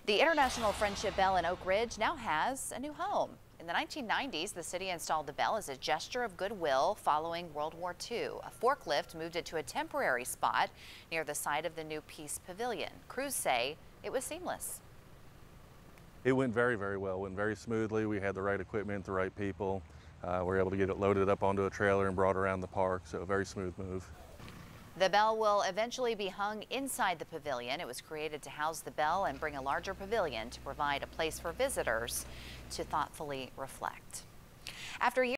The International Friendship Bell in Oak Ridge now has a new home. In the 1990s, the city installed the bell as a gesture of goodwill following World War II. A forklift moved it to a temporary spot near the site of the new Peace Pavilion. Crews say it was seamless. It went very well, went very smoothly. We had the right equipment, the right people. We were able to get it loaded up onto a trailer and brought around the park, so a very smooth move. The bell will eventually be hung inside the pavilion. It was created to house the bell and bring a larger pavilion to provide a place for visitors to thoughtfully reflect. After years